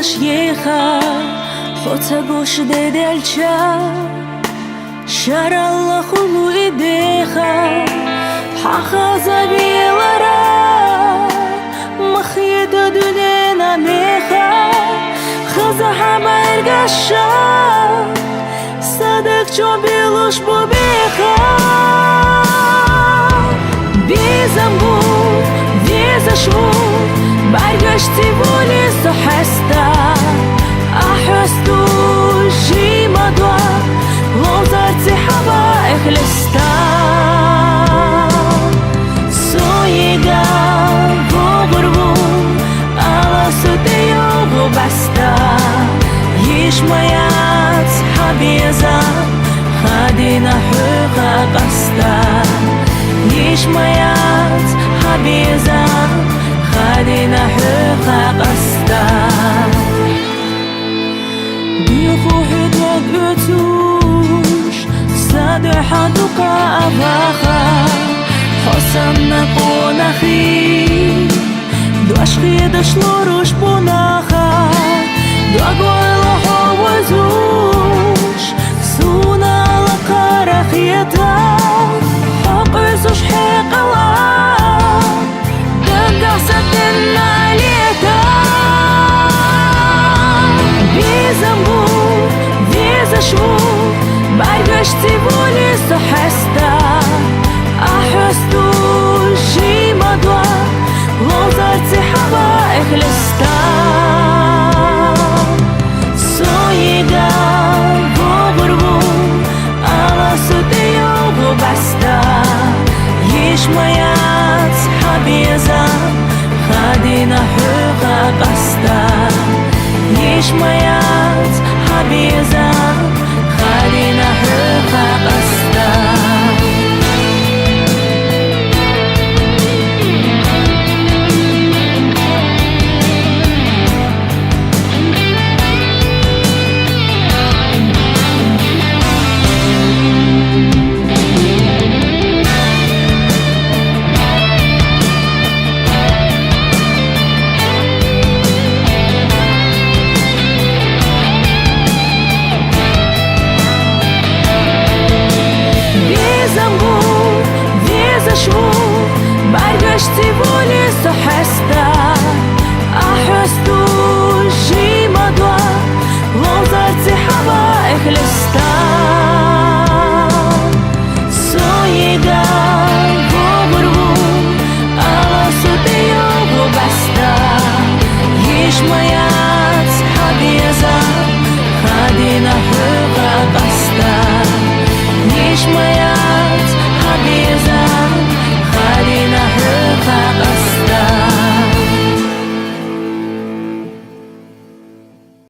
yecha Chotsa gosh de delcha Sharallah khulu idecha Hachaza bielara Makhiyeta dunena necha Chaza hama ergasha Sadek cho bilush bobecha Bizambu, vizashvu برگشتی ولی سحستا احستو جیما دوا لوزرتی هوا اخلستا سویگا وغربو على سوتيو وبستا يشميات حبيزا خدينا حقا قستا يشميات حبيزا خدينا حقا قستا بيخوحي دوك ötüş Sadüha duka avaha Hosanna konahi Doşki doşloruş bunaha Dogoyla hovazuş Suna la karahiyata Hoqisuş hiqala Дагасатенна лето Безамбу, везашву Баргашти воли сахеста Ахесту жима два Лозарти хава эхлеста Соига вогрву Ала сутею вубаста Ешмаят حبيزا خدينا حقا قستا يشميات حبيزا خدينا حقا قستا Bargashti